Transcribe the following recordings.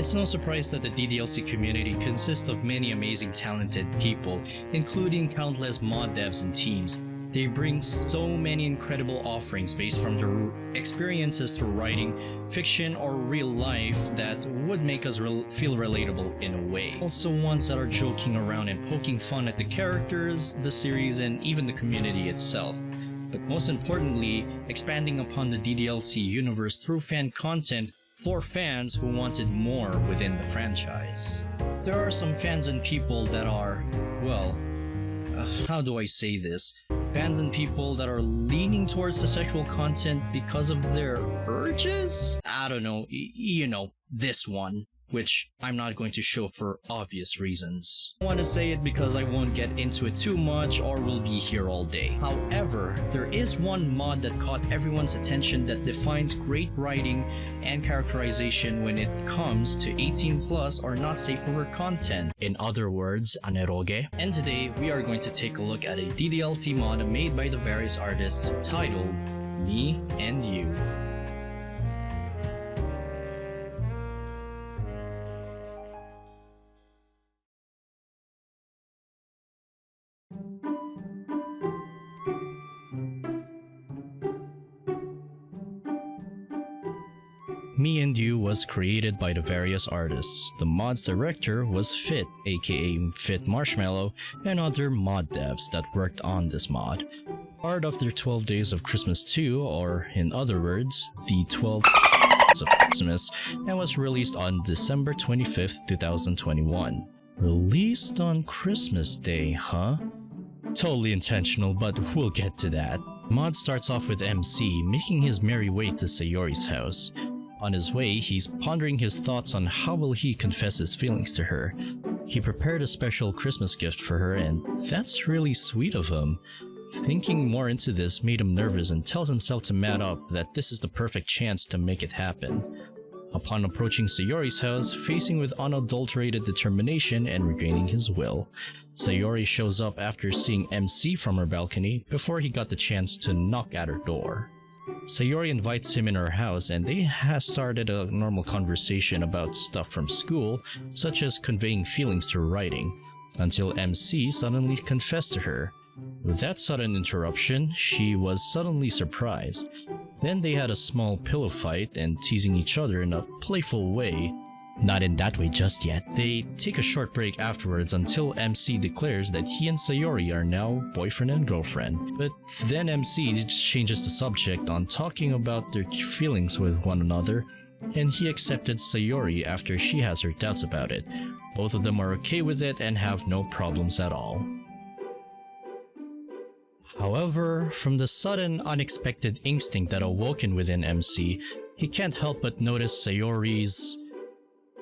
It's no surprise that the DDLC community consists of many amazing talented people, including countless mod devs and teams. They bring so many incredible offerings based from their experiences through writing, fiction, or real life that would make us feel relatable in a way. Also ones that are joking around and poking fun at the characters, the series, and even the community itself. But most importantly, expanding upon the DDLC universe through fan content for fans who wanted more within the franchise. There are some fans and people that are, well, how do I say this? Fans and people that are leaning towards the sexual content because of their urges? I don't know, you know, this one, which I'm not going to show for obvious reasons. I want to say it because I won't get into it too much or we'll be here all day. However, there is one mod that caught everyone's attention that defines great writing and characterization when it comes to 18 plus or not safe for work content. In other words, aneroge. And today we are going to take a look at a DDLC mod made by the various artists titled Me and You. Me and You was created by the various artists. The mod's director was Fit, aka Fit Marshmallow, and other mod devs that worked on this mod. Part of their 12 Days of Christmas 2, or in other words, the 12 of Christmas, and was released on December 25th, 2021. Released on Christmas Day, huh? Totally intentional, but we'll get to that. Mod starts off with MC making his merry way to Sayori's house. On his way, he's pondering his thoughts on how will he confess his feelings to her. He prepared a special Christmas gift for her, and that's really sweet of him. Thinking more into this made him nervous and tells himself to man up that this is the perfect chance to make it happen. Upon approaching Sayori's house, facing with unadulterated determination and regaining his will, Sayori shows up after seeing MC from her balcony before he got the chance to knock at her door. Sayori invites him in her house and they have started a normal conversation about stuff from school, such as conveying feelings through writing, until MC suddenly confessed to her. With that sudden interruption, she was suddenly surprised. Then they had a small pillow fight and teasing each other in a playful way. Not in that way just yet. They take a short break afterwards until MC declares that he and Sayori are now boyfriend and girlfriend. But then MC changes the subject on talking about their feelings with one another, and he accepted Sayori after she has her doubts about it. Both of them are okay with it and have no problems at all. However, from the sudden, unexpected instinct that awoken within MC, he can't help but notice Sayori's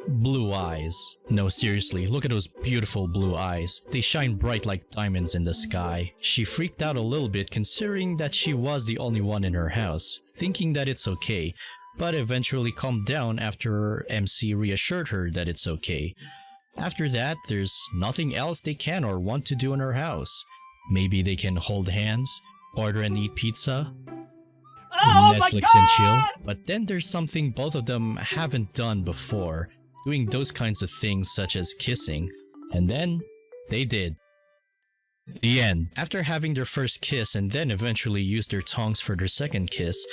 blue eyes. No, seriously, look at those beautiful blue eyes. They shine bright like diamonds in the sky. She freaked out a little bit considering that she was the only one in her house, thinking that it's okay, but eventually calmed down after MC reassured her that it's okay. After that, there's nothing else they can or want to do in her house. Maybe they can hold hands, order and eat pizza, Netflix and chill. But then there's something both of them haven't done before, doing those kinds of things such as kissing. And then, they did. The end. After having their first kiss and then eventually use their tongues for their second kiss,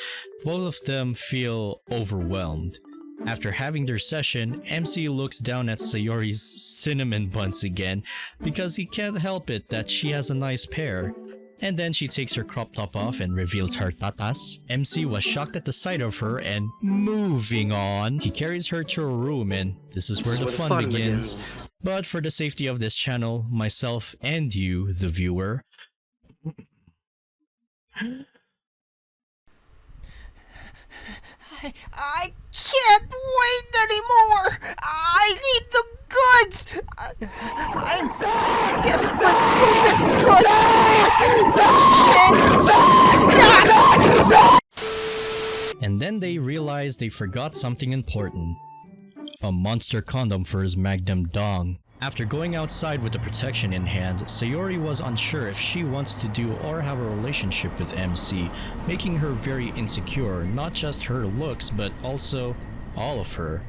both of them feel overwhelmed. After having their session, MC looks down at Sayori's cinnamon buns again because he can't help it that she has a nice pair. And then she takes her crop top off and reveals her tatas. MC was shocked at the sight of her and moving on. He carries her to her room and this is where the fun begins. But for the safety of this channel, myself and you, the viewer, I can't wait anymore! I need the goods! I'm desperate for the goods! And then they realized they forgot something important. A monster condom for his magnum dong. After going outside with the protection in hand, Sayori was unsure if she wants to do or have a relationship with MC, making her very insecure, not just her looks but also all of her.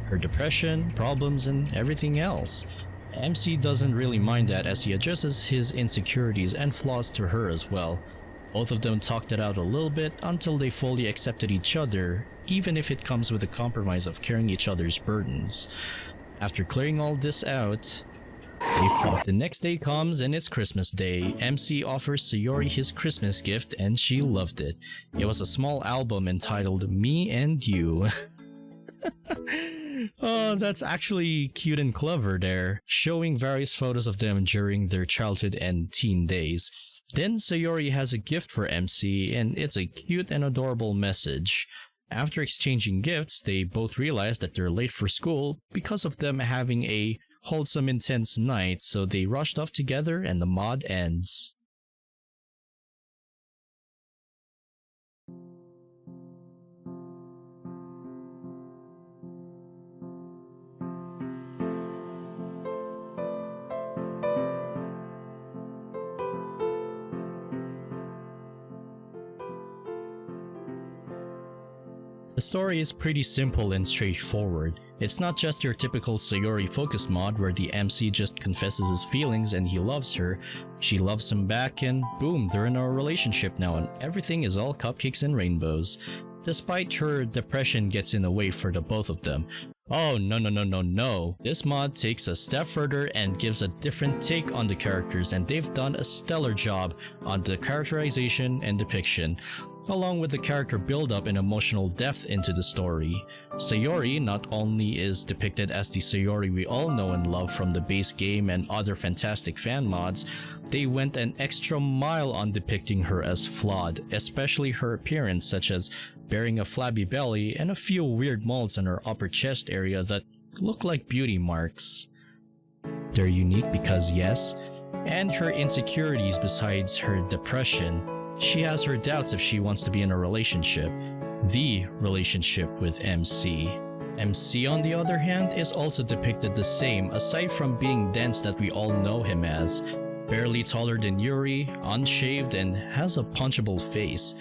her depression, problems, and everything else. MC doesn't really mind that as he addresses his insecurities and flaws to her as well. Both of them talked it out a little bit until they fully accepted each other, even if it comes with the compromise of carrying each other's burdens. After clearing all this out, they fought. The next day comes and it's Christmas Day. MC offers Sayori his Christmas gift and she loved it. It was a small album entitled Me and You. Oh, that's actually cute and clever there, showing various photos of them during their childhood and teen days. Then Sayori has a gift for MC, and it's a cute and adorable message. After exchanging gifts, they both realize that they're late for school because of them having a wholesome intense night, so they rushed off together and the mod ends. The story is pretty simple and straightforward. It's not just your typical Sayori focused mod where the MC just confesses his feelings and he loves her, she loves him back, and boom, they're in a relationship now and everything is all cupcakes and rainbows. Despite her depression gets in the way for the both of them. Oh no. This mod takes a step further and gives a different take on the characters, and they've done a stellar job on the characterization and depiction, along with the character build-up and emotional depth into the story. Sayori not only is depicted as the Sayori we all know and love from the base game and other fantastic fan mods, they went an extra mile on depicting her as flawed, especially her appearance, such as bearing a flabby belly and a few weird molds on her upper chest area that look like beauty marks. They're unique because yes, and her insecurities besides her depression. She has her doubts if she wants to be in a relationship. The relationship with MC. MC, on the other hand, is also depicted the same, aside from being dense that we all know him as. Barely taller than Yuri, unshaved, and has a punchable face.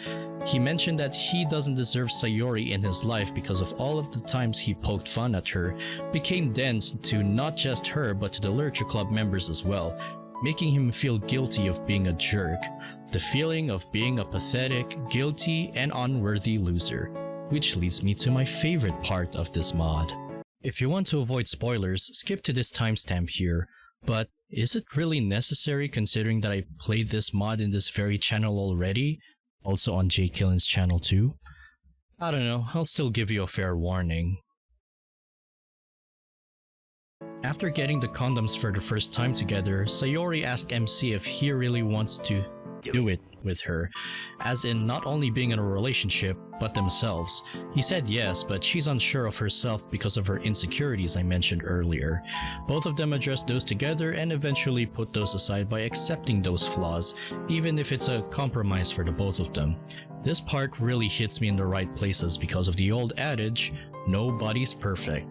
He mentioned that he doesn't deserve Sayori in his life because of all of the times he poked fun at her, became dense to not just her but to the literature club members as well, making him feel guilty of being a jerk. The feeling of being a pathetic, guilty, and unworthy loser. Which leads me to my favorite part of this mod. If you want to avoid spoilers, skip to this timestamp here, but is it really necessary considering that I played this mod in this very channel already? Also on Jay Killen's channel too? I don't know, I'll still give you a fair warning. After getting the condoms for the first time together, Sayori asked MC if he really wants to do it with her, as in not only being in a relationship, but themselves. He said yes, but she's unsure of herself because of her insecurities I mentioned earlier. Both of them addressed those together and eventually put those aside by accepting those flaws, even if it's a compromise for the both of them. This part really hits me in the right places because of the old adage, nobody's perfect.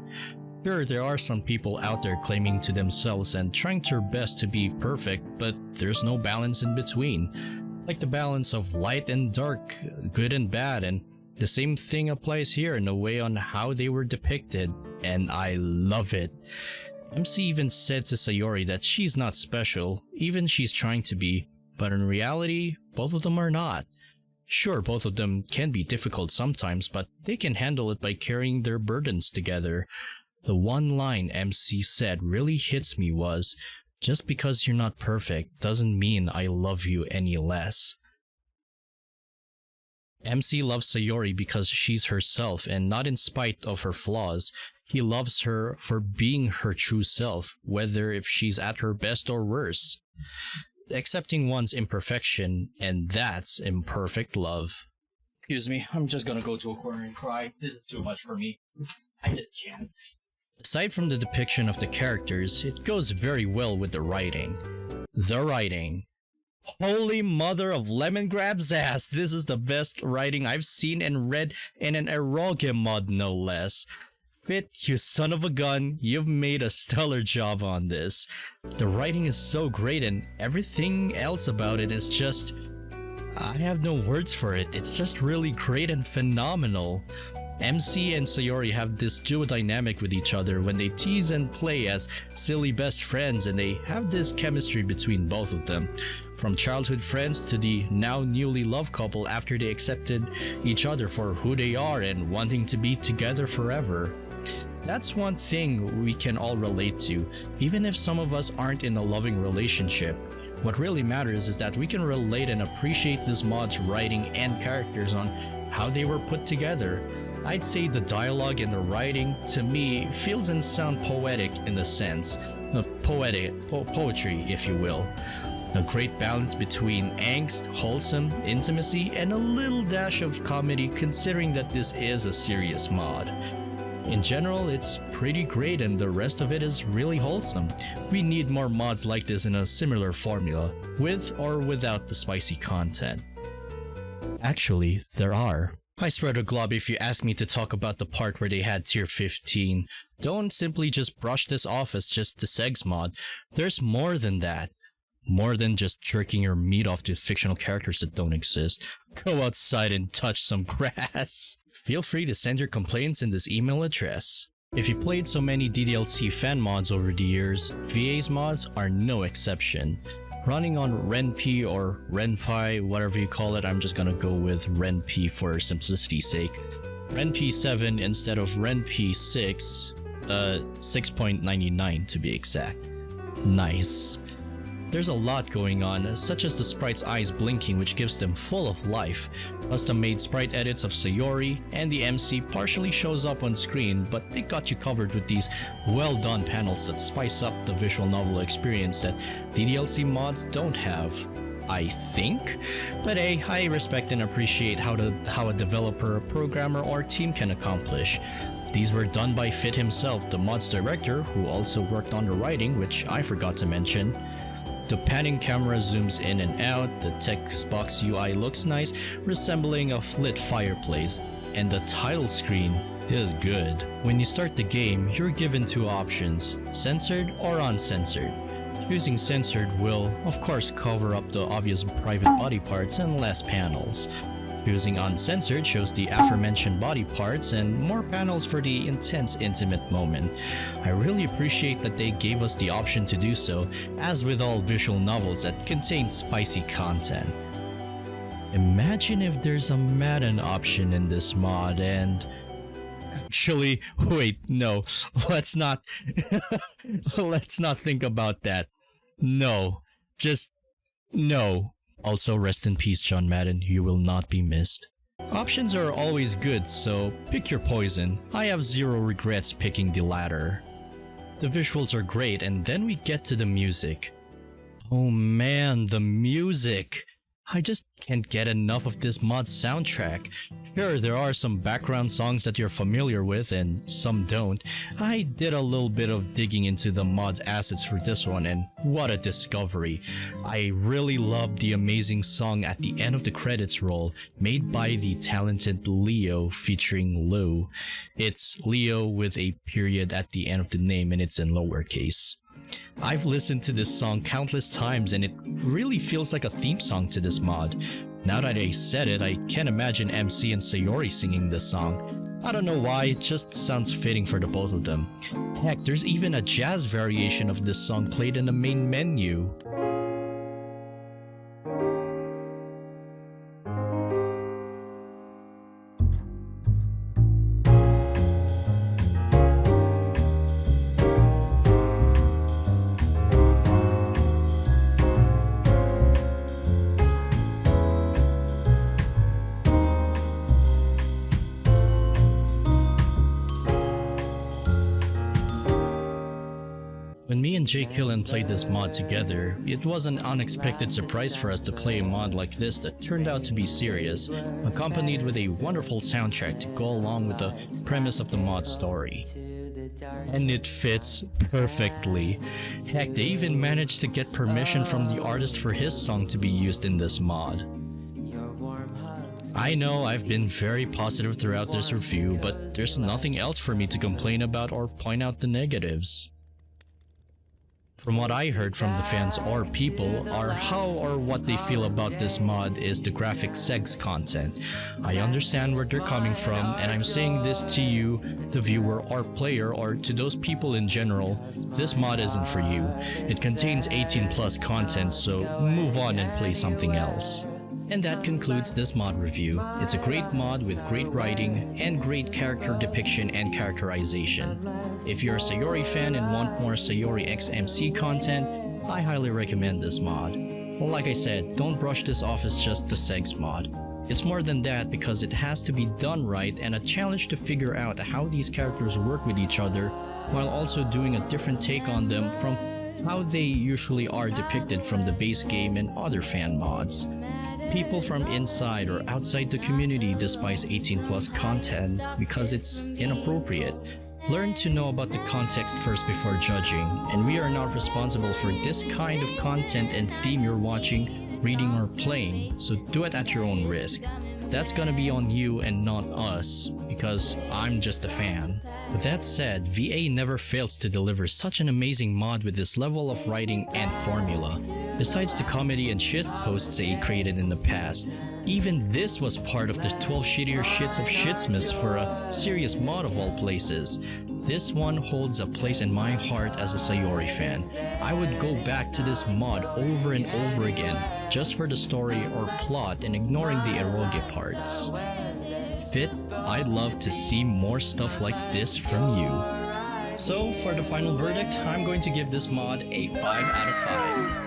Sure, there are some people out there claiming to themselves and trying their best to be perfect, but there's no balance in between. Like the balance of light and dark, good and bad, and the same thing applies here in a way on how they were depicted, and I love it. MC even said to Sayori that she's not special, even she's trying to be, but in reality, both of them are not. Sure, both of them can be difficult sometimes, but they can handle it by carrying their burdens together. The one line MC said really hits me was, just because you're not perfect doesn't mean I love you any less. MC loves Sayori because she's herself and not in spite of her flaws. He loves her for being her true self, whether if she's at her best or worse. Accepting one's imperfection, and that's imperfect love. Excuse me, I'm just gonna go to a corner and cry. This is too much for me. I just can't. Aside from the depiction of the characters, it goes very well with the writing. The writing. Holy mother of lemongrab's ass, this is the best writing I've seen and read in an eroge mod no less. Fit, you son of a gun, you've made a stellar job on this. The writing is so great and everything else about it is just... I have no words for it, it's just really great and phenomenal. MC and Sayori have this duo dynamic with each other when they tease and play as silly best friends, and they have this chemistry between both of them. From childhood friends to the now newly love couple after they accepted each other for who they are and wanting to be together forever. That's one thing we can all relate to, even if some of us aren't in a loving relationship. What really matters is that we can relate and appreciate this mod's writing and characters on how they were put together. I'd say the dialogue and the writing, to me, feels and sound poetic in a sense. Poetry, if you will. A great balance between angst, wholesome, intimacy, and a little dash of comedy considering that this is a serious mod. In general, it's pretty great and the rest of it is really wholesome. We need more mods like this in a similar formula, with or without the spicy content. Actually, there are. I swear to glob, if you ask me to talk about the part where they had tier 15, don't simply just brush this off as just the Segs mod. There's more than that. More than just jerking your meat off to fictional characters that don't exist. Go outside and touch some grass. Feel free to send your complaints in this email address. If you played so many DDLC fan mods over the years, VA's mods are no exception. Running on RenP or RenPi, whatever you call it, I'm just gonna go with RenP for simplicity's sake. RenP 7 instead of RenP 6, 6.99 to be exact. Nice. There's a lot going on, such as the sprite's eyes blinking, which gives them full of life, custom-made sprite edits of Sayori, and the MC partially shows up on screen, but they got you covered with these well-done panels that spice up the visual novel experience that DDLC mods don't have, I think. But hey, I respect and appreciate how a developer, programmer, or team can accomplish. These were done by Fit himself, the mod's director, who also worked on the writing, which I forgot to mention. The panning camera zooms in and out, the text box UI looks nice, resembling a lit fireplace, and the title screen is good. When you start the game, you're given two options, censored or uncensored. Choosing censored will, of course, cover up the obvious private body parts and less panels. Choosing uncensored shows the aforementioned body parts and more panels for the intense intimate moment. I really appreciate that they gave us the option to do so, as with all visual novels that contain spicy content. Imagine if there's a Madden option in this mod and... Actually, wait, no, let's not... let's not think about that. No, just... no. Also, rest in peace, John Madden, you will not be missed. Options are always good, so pick your poison. I have zero regrets picking the latter. The visuals are great, and then we get to the music. Oh man, the music! I just can't get enough of this mod's soundtrack. Sure, there are some background songs that you're familiar with and some don't. I did a little bit of digging into the mod's assets for this one, and what a discovery. I really loved the amazing song at the end of the credits roll, made by the talented Leo featuring Lou. It's Leo with a period at the end of the name and it's in lowercase. I've listened to this song countless times and it really feels like a theme song to this mod. Now that I said it, I can't imagine MC and Sayori singing this song. I don't know why, it just sounds fitting for the both of them. Heck, there's even a jazz variation of this song played in the main menu. When me and Jake Hillen played this mod together, it was an unexpected surprise for us to play a mod like this that turned out to be serious, accompanied with a wonderful soundtrack to go along with the premise of the mod's story. And it fits perfectly. Heck, they even managed to get permission from the artist for his song to be used in this mod. I know I've been very positive throughout this review, but there's nothing else for me to complain about or point out the negatives. From what I heard from the fans or people are how or what they feel about this mod is the graphic segs content. I understand where they're coming from, and I'm saying this to you, the viewer or player, or to those people in general, this mod isn't for you. It contains 18 plus content, so move on and play something else. And that concludes this mod review. It's a great mod with great writing and great character depiction and characterization. If you're a Sayori fan and want more Sayori XMC content, I highly recommend this mod. Well, like I said, don't brush this off as just the segs mod. It's more than that because it has to be done right and a challenge to figure out how these characters work with each other while also doing a different take on them from how they usually are depicted from the base game and other fan mods. People from inside or outside the community despise 18 plus content because it's inappropriate. Learn to know about the context first before judging, and we are not responsible for this kind of content and theme you're watching, reading, or playing, so do it at your own risk. That's gonna be on you and not us, because I'm just a fan. With that said, VA never fails to deliver such an amazing mod with this level of writing and formula. Besides the comedy and shit posts they created in the past, even this was part of the 12 shittier shits of Shitsmas for a serious mod of all places. This one holds a place in my heart as a Sayori fan. I would go back to this mod over and over again, just for the story or plot and ignoring the eroge parts. Fit, I'd love to see more stuff like this from you. So for the final verdict, I'm going to give this mod a 5 out of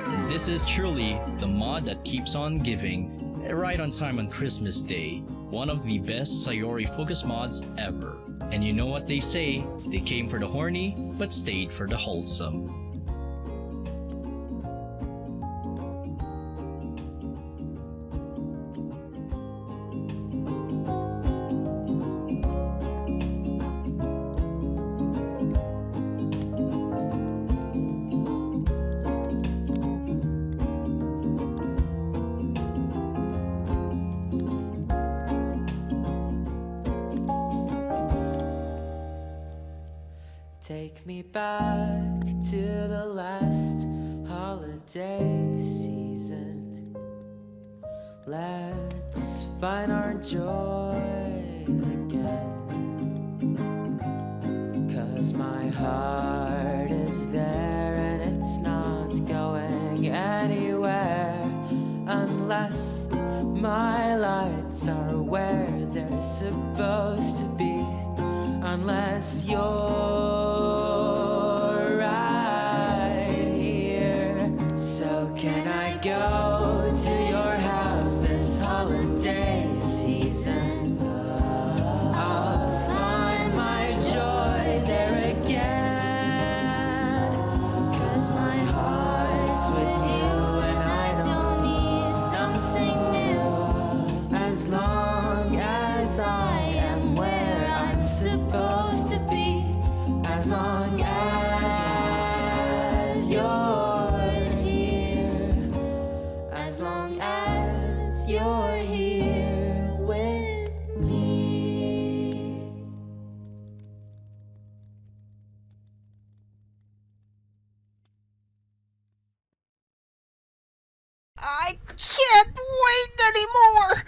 5. And this is truly the mod that keeps on giving, right on time on Christmas Day. One of the best Sayori focus mods ever. And you know what they say, they came for the horny, but stayed for the wholesome. Take me back to the last holiday season. Let's find our joy again. 'Cause my heart is there and it's not going anywhere unless my lights are where they're supposed to be. Unless you're right here. So can I go to your house this holiday season? I'll find my joy there again. 'Cause my heart's with you and I don't need something new. As long as I am where I'm supposed to be, as long as you're here, as long as you're here with me. I can't wait anymore!